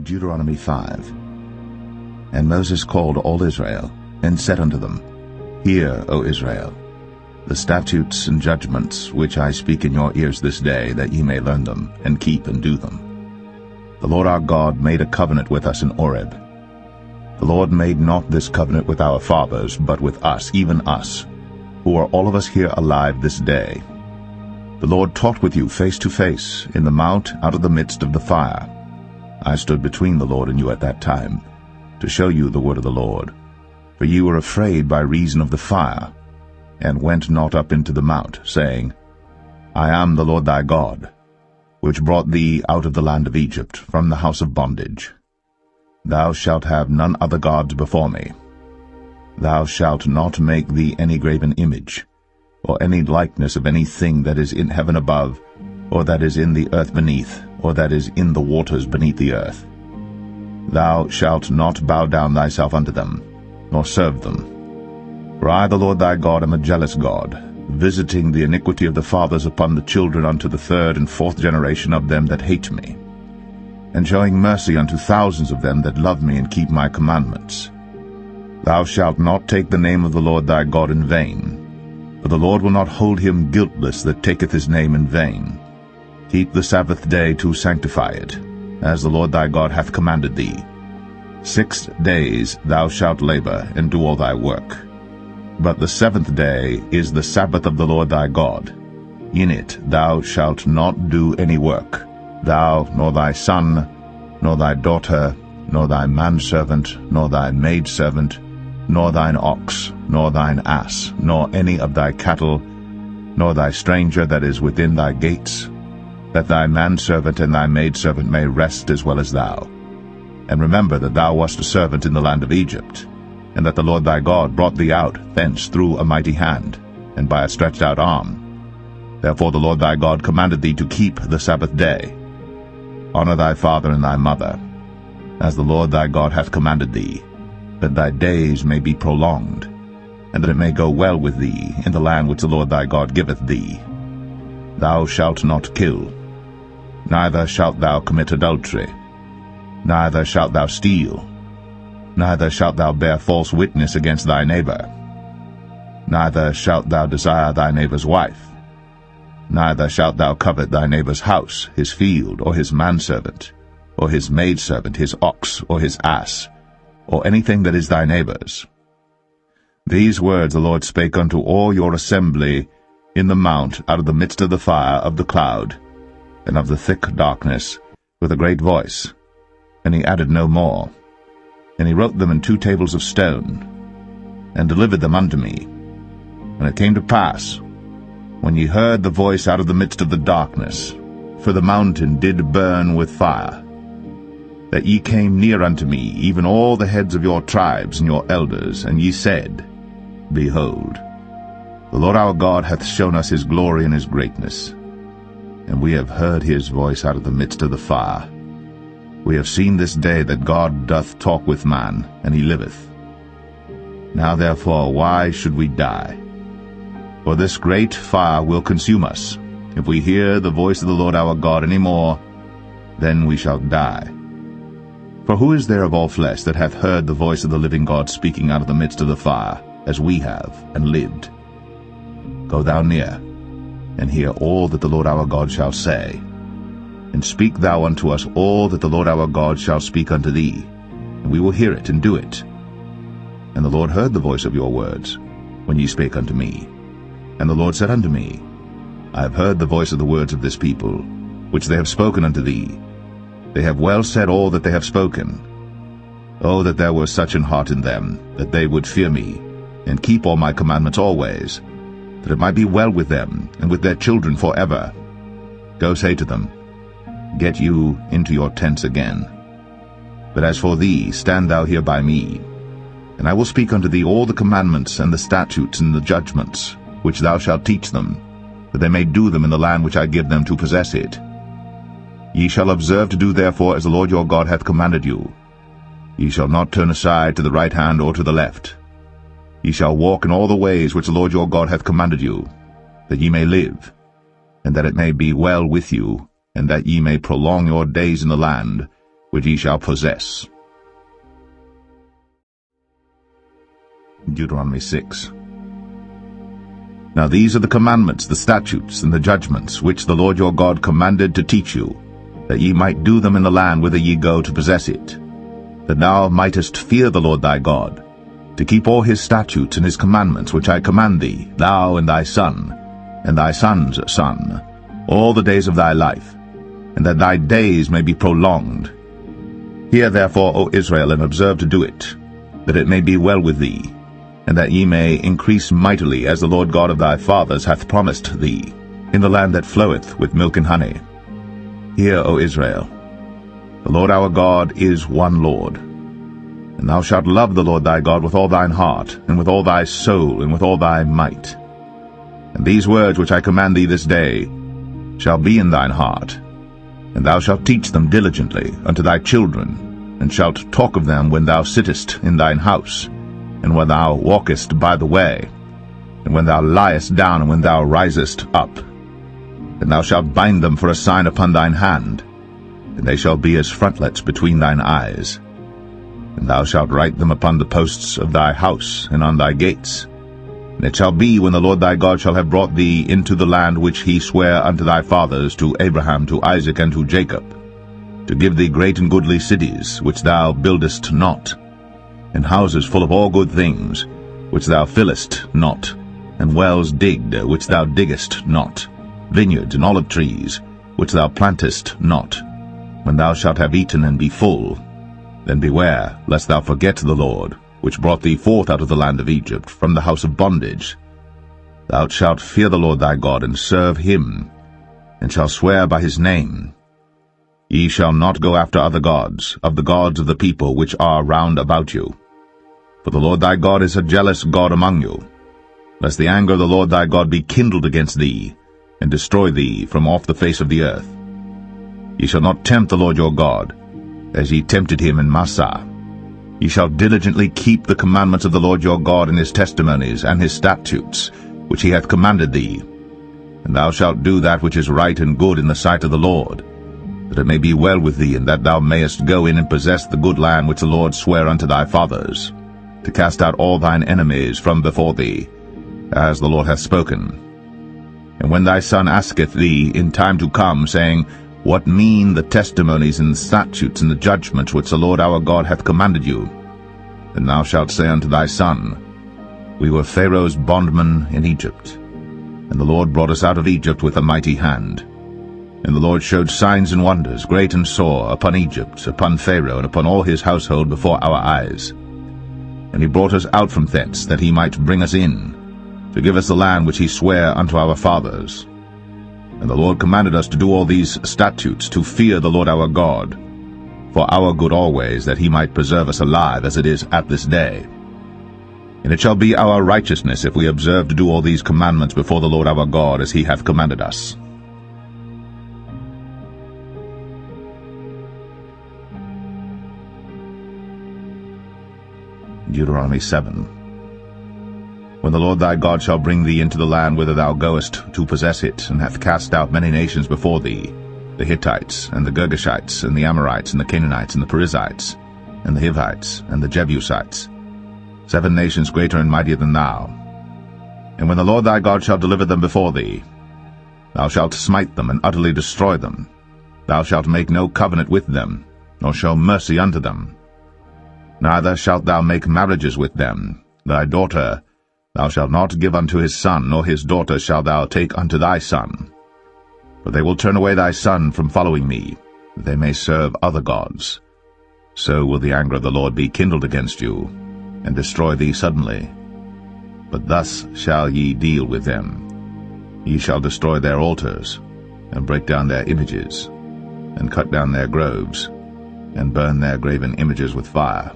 Deuteronomy 5. And Moses called all Israel, and said unto them, Hear, O Israel, the statutes and judgments which I speak in your ears this day, that ye may learn them, and keep and do them. The Lord our God made a covenant with us in Horeb. The Lord made not this covenant with our fathers, but with us, even us, who are all of us here alive this day. The Lord taught with you face to face in the mount out of the midst of the fire. I stood between the Lord and you at that time, to show you the word of the Lord. For ye were afraid by reason of the fire, and went not up into the mount, saying, I am the Lord thy God, which brought thee out of the land of Egypt, from the house of bondage. Thou shalt have none other gods before me. Thou shalt not make thee any graven image, or any likeness of any thing that is in heaven above, or that is in the earth beneath, or that is in the waters beneath the earth. Thou shalt not bow down thyself unto them, nor serve them. For I, the Lord thy God, am a jealous God, visiting the iniquity of the fathers upon the children unto the third and fourth generation of them that hate me, and showing mercy unto thousands of them that love me and keep my commandments. Thou shalt not take the name of the Lord thy God in vain, for the Lord will not hold him guiltless that taketh his name in vain. Keep the Sabbath day to sanctify it, as the Lord thy God hath commanded thee. 6 days thou shalt labor, and do all thy work. But the 7th day is the Sabbath of the Lord thy God. In it thou shalt not do any work, thou, nor thy son, nor thy daughter, nor thy manservant, nor thy maidservant, nor thine ox, nor thine ass, nor any of thy cattle, nor thy stranger that is within thy gates, that thy manservant and thy maidservant may rest as well as thou. And remember that thou wast a servant in the land of Egypt, and that the Lord thy God brought thee out thence through a mighty hand, and by a stretched out arm. Therefore the Lord thy God commanded thee to keep the Sabbath day. Honor thy father and thy mother, as the Lord thy God hath commanded thee, that thy days may be prolonged, and that it may go well with thee in the land which the Lord thy God giveth thee. Thou shalt not kill, neither shalt thou commit adultery, neither shalt thou steal, neither shalt thou bear false witness against thy neighbor, neither shalt thou desire thy neighbor's wife, neither shalt thou covet thy neighbor's house, his field, or his manservant, or his maidservant, his ox, or his ass, or anything that is thy neighbor's. These words the Lord spake unto all your assembly in the mount out of the midst of the fire, of the cloud, and of the thick darkness, with a great voice. And he added no more. And he wrote them in 2 tables of stone, and delivered them unto me. And it came to pass, when ye heard the voice out of the midst of the darkness, for the mountain did burn with fire, that ye came near unto me, even all the heads of your tribes and your elders, and ye said, Behold, the Lord our God hath shown us his glory and his greatness, and we have heard his voice out of the midst of the fire. We have seen this day that God doth talk with man, and he liveth. Now therefore why should we die? For this great fire will consume us. If we hear the voice of the Lord our God any more, then we shall die. For who is there of all flesh that hath heard the voice of the living God speaking out of the midst of the fire, as we have, and lived? Go thou near, and hear all that the Lord our God shall say. And speak thou unto us all that the Lord our God shall speak unto thee, and we will hear it and do it. And the Lord heard the voice of your words, when ye spake unto me. And the Lord said unto me, I have heard the voice of the words of this people, which they have spoken unto thee. They have well said all that they have spoken. Oh, that there were such an heart in them, that they would fear me, and keep all my commandments always, that it might be well with them, and with their children forever. Go say to them, Get you into your tents again. But as for thee, stand thou here by me, and I will speak unto thee all the commandments and the statutes and the judgments, which thou shalt teach them, that they may do them in the land which I give them to possess it. Ye shall observe to do therefore as the Lord your God hath commanded you. Ye shall not turn aside to the right hand or to the left. Ye shall walk in all the ways which the Lord your God hath commanded you, that ye may live, and that it may be well with you, and that ye may prolong your days in the land, which ye shall possess. Deuteronomy 6. Now these are the commandments, the statutes, and the judgments, which the Lord your God commanded to teach you, that ye might do them in the land whither ye go to possess it, that thou mightest fear the Lord thy God, to keep all his statutes and his commandments which I command thee, thou and thy son, and thy son's son, all the days of thy life, and that thy days may be prolonged. Hear therefore, O Israel, and observe to do it, that it may be well with thee, and that ye may increase mightily, as the Lord God of thy fathers hath promised thee, in the land that floweth with milk and honey. Hear, O Israel, the Lord our God is one Lord. And thou shalt love the Lord thy God with all thine heart, and with all thy soul, and with all thy might. And these words which I command thee this day shall be in thine heart, and thou shalt teach them diligently unto thy children, and shalt talk of them when thou sittest in thine house, and when thou walkest by the way, and when thou liest down, and when thou risest up. And thou shalt bind them for a sign upon thine hand, and they shall be as frontlets between thine eyes. And thou shalt write them upon the posts of thy house, and on thy gates. And it shall be, when the Lord thy God shall have brought thee into the land which he sware unto thy fathers, to Abraham, to Isaac, and to Jacob, to give thee great and goodly cities, which thou buildest not, and houses full of all good things, which thou fillest not, and wells digged, which thou diggest not, vineyards and olive trees, which thou plantest not. When thou shalt have eaten and be full, then beware, lest thou forget the Lord, which brought thee forth out of the land of Egypt, from the house of bondage. Thou shalt fear the Lord thy God, and serve him, and shalt swear by his name. Ye shall not go after other gods, of the gods of the people which are round about you. For the Lord thy God is a jealous God among you, lest the anger of the Lord thy God be kindled against thee, and destroy thee from off the face of the earth. Ye shall not tempt the Lord your God, as ye tempted him in Massah. Ye shall diligently keep the commandments of the Lord your God, and his testimonies, and his statutes, which he hath commanded thee. And thou shalt do that which is right and good in the sight of the Lord, that it may be well with thee, and that thou mayest go in and possess the good land which the Lord sware unto thy fathers, to cast out all thine enemies from before thee, as the Lord hath spoken. And when thy son asketh thee in time to come, saying, What mean the testimonies and the statutes and the judgments which the Lord our God hath commanded you? Then thou shalt say unto thy son, We were Pharaoh's bondmen in Egypt, and the Lord brought us out of Egypt with a mighty hand. And the Lord showed signs and wonders, great and sore, upon Egypt, upon Pharaoh, and upon all his household before our eyes. And he brought us out from thence, that he might bring us in, to give us the land which he sware unto our fathers. And the Lord commanded us to do all these statutes, to fear the Lord our God, for our good always, that he might preserve us alive, as it is at this day. And it shall be our righteousness, if we observe to do all these commandments before the Lord our God, as he hath commanded us. Deuteronomy 7. When the Lord thy God shall bring thee into the land whither thou goest to possess it, and hath cast out many nations before thee, the Hittites, and the Girgashites, and the Amorites, and the Canaanites, and the Perizzites, and the Hivites, and the Jebusites, 7 nations greater and mightier than thou. And when the Lord thy God shall deliver them before thee, thou shalt smite them and utterly destroy them. Thou shalt make no covenant with them, nor show mercy unto them. Neither shalt thou make marriages with them. Thy daughter thou shalt not give unto his son, nor his daughter shalt thou take unto thy son. For they will turn away thy son from following me, that they may serve other gods. So will the anger of the Lord be kindled against you, and destroy thee suddenly. But thus shall ye deal with them. Ye shall destroy their altars, and break down their images, and cut down their groves, and burn their graven images with fire.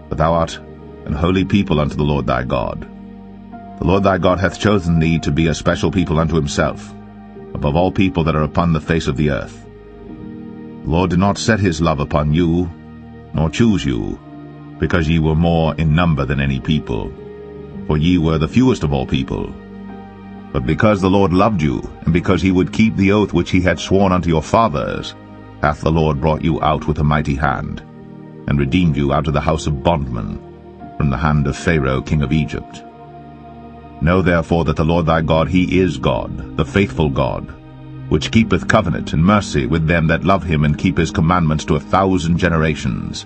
For thou art an holy people unto the Lord thy God. The Lord thy God hath chosen thee to be a special people unto himself, above all people that are upon the face of the earth. The Lord did not set his love upon you, nor choose you, because ye were more in number than any people, for ye were the fewest of all people. But because the Lord loved you, and because he would keep the oath which he had sworn unto your fathers, hath the Lord brought you out with a mighty hand, and redeemed you out of the house of bondmen, from the hand of Pharaoh king of Egypt. Know therefore that the Lord thy God, he is God, the faithful God, which keepeth covenant and mercy with them that love him and keep his commandments to 1,000 generations,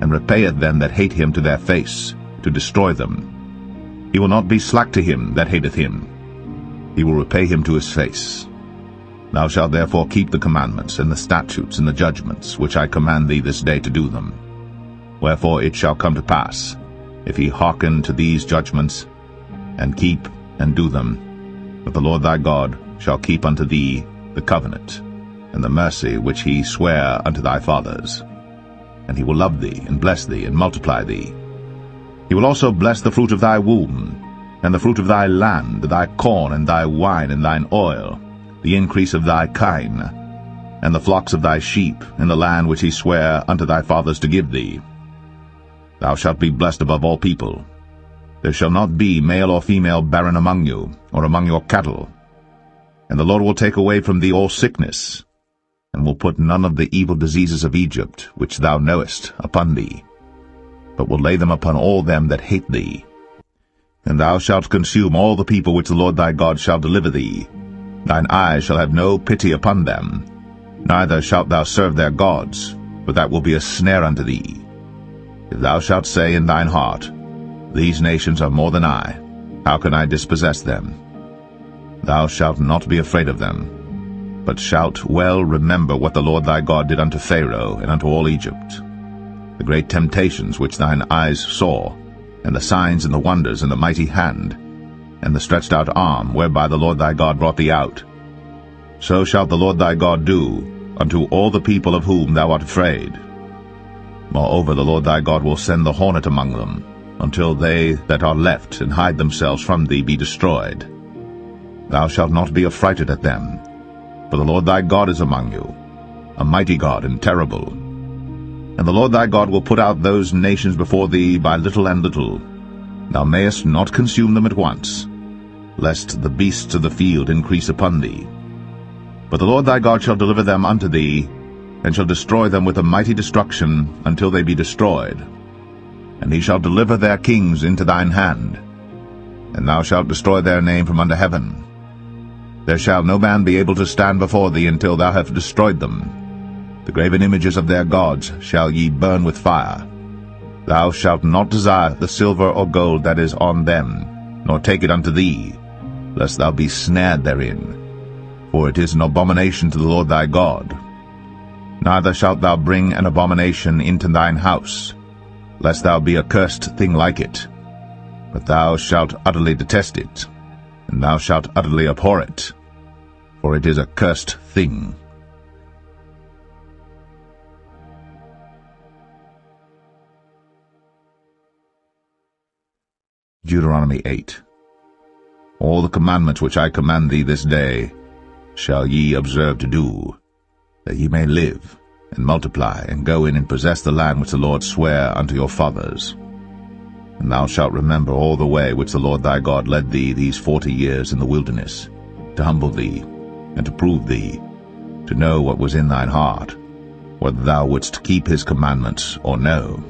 and repayeth them that hate him to their face, to destroy them. He will not be slack to him that hateth him. He will repay him to his face. Thou shalt therefore keep the commandments, and the statutes, and the judgments, which I command thee this day to do them. Wherefore it shall come to pass, if ye hearken to these judgments, and keep and do them, that the Lord thy God shall keep unto thee the covenant, and the mercy which he sware unto thy fathers. And he will love thee, and bless thee, and multiply thee. He will also bless the fruit of thy womb, and the fruit of thy land, thy corn, and thy wine, and thine oil, the increase of thy kine, and the flocks of thy sheep, in the land which he sware unto thy fathers to give thee. Thou shalt be blessed above all people. There shall not be male or female barren among you, or among your cattle. And the Lord will take away from thee all sickness, and will put none of the evil diseases of Egypt, which thou knowest, upon thee, but will lay them upon all them that hate thee. And thou shalt consume all the people which the Lord thy God shall deliver thee. Thine eye shall have no pity upon them, neither shalt thou serve their gods, for that will be a snare unto thee. If thou shalt say in thine heart, These nations are more than I, how can I dispossess them? Thou shalt not be afraid of them, but shalt well remember what the Lord thy God did unto Pharaoh and unto all Egypt, the great temptations which thine eyes saw, and the signs and the wonders, and the mighty hand, and the stretched out arm, whereby the Lord thy God brought thee out. So shalt the Lord thy God do unto all the people of whom thou art afraid. Moreover, the Lord thy God will send the hornet among them, until they that are left and hide themselves from thee be destroyed. Thou shalt not be affrighted at them, for the Lord thy God is among you, a mighty God and terrible. And the Lord thy God will put out those nations before thee by little and little. Thou mayest not consume them at once, lest the beasts of the field increase upon thee. But the Lord thy God shall deliver them unto thee, and shall destroy them with a mighty destruction until they be destroyed. And he shall deliver their kings into thine hand, and thou shalt destroy their name from under heaven. There shall no man be able to stand before thee until thou have destroyed them. The graven images of their gods shall ye burn with fire. Thou shalt not desire the silver or gold that is on them, nor take it unto thee, lest thou be snared therein. For it is an abomination to the Lord thy God. Neither shalt thou bring an abomination into thine house, lest thou be a cursed thing like it. But thou shalt utterly detest it, and thou shalt utterly abhor it, for it is a cursed thing. Deuteronomy 8. All the commandments which I command thee this day shall ye observe to do, that ye may live, and multiply, and go in and possess the land which the Lord sware unto your fathers. And thou shalt remember all the way which the Lord thy God led thee these 40 years in the wilderness, to humble thee, and to prove thee, to know what was in thine heart, whether thou wouldst keep his commandments or no.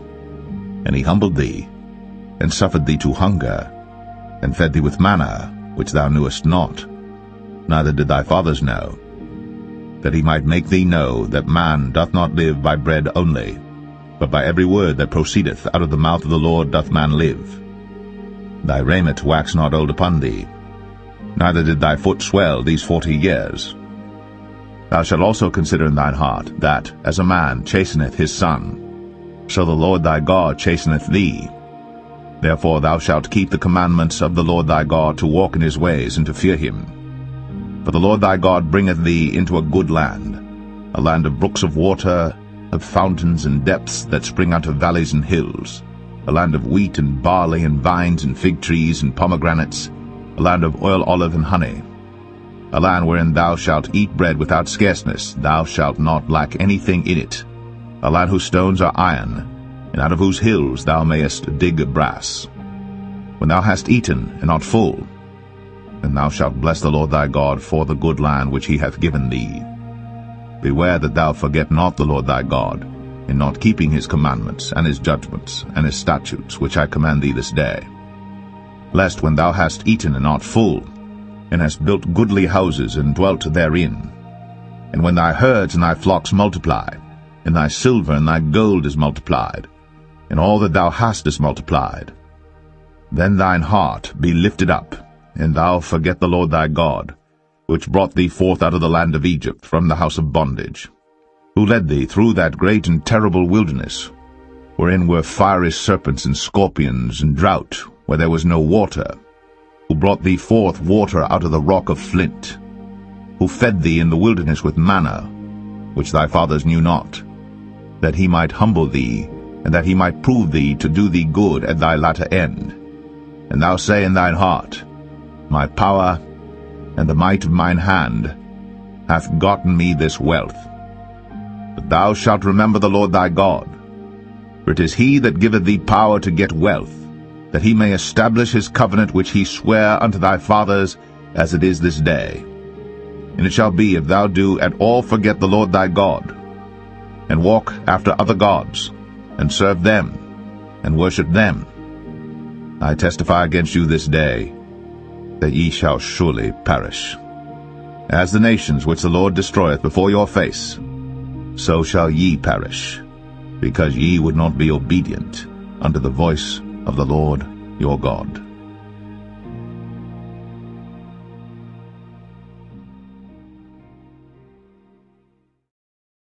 And he humbled thee, and suffered thee to hunger, and fed thee with manna, which thou knewest not, neither did thy fathers know, that he might make thee know that man doth not live by bread only, but by every word that proceedeth out of the mouth of the Lord doth man live. Thy raiment waxed not old upon thee, neither did thy foot swell these 40 years. Thou shalt also consider in thine heart that, as a man chasteneth his son, so the Lord thy God chasteneth thee. Therefore thou shalt keep the commandments of the Lord thy God, to walk in his ways, and to fear him. For the Lord thy God bringeth thee into a good land, a land of brooks of water, of fountains and depths that spring out of valleys and hills, a land of wheat and barley and vines and fig trees and pomegranates, a land of oil, olive, and honey, a land wherein thou shalt eat bread without scarceness, thou shalt not lack anything in it, a land whose stones are iron, and out of whose hills thou mayest dig brass. When thou hast eaten and art full, then thou shalt bless the Lord thy God for the good land which he hath given thee. beware that thou forget not the Lord thy God, in not keeping his commandments, and his judgments, and his statutes, which I command thee this day. Lest when thou hast eaten and art full, and hast built goodly houses, and dwelt therein, and when thy herds and thy flocks multiply, and thy silver and thy gold is multiplied, and all that thou hast is multiplied, then thine heart be lifted up, and thou forget the Lord thy God, which brought thee forth out of the land of Egypt from the house of bondage, who led thee through that great and terrible wilderness, wherein were fiery serpents and scorpions, and drought, where there was no water, who brought thee forth water out of the rock of flint, who fed thee in the wilderness with manna, which thy fathers knew not, that he might humble thee, and that he might prove thee to do thee good at thy latter end. And thou say in thine heart, My power and the might of mine hand hath gotten me this wealth. But thou shalt remember the Lord thy God, for it is he that giveth thee power to get wealth, that he may establish his covenant which he sware unto thy fathers, as it is this day. And it shall be, if thou do at all forget the Lord thy God, and walk after other gods, and serve them, and worship them, I testify against you this day, that ye shall surely perish. As the nations which the Lord destroyeth before your face, so shall ye perish, because ye would not be obedient unto the voice of the Lord your God.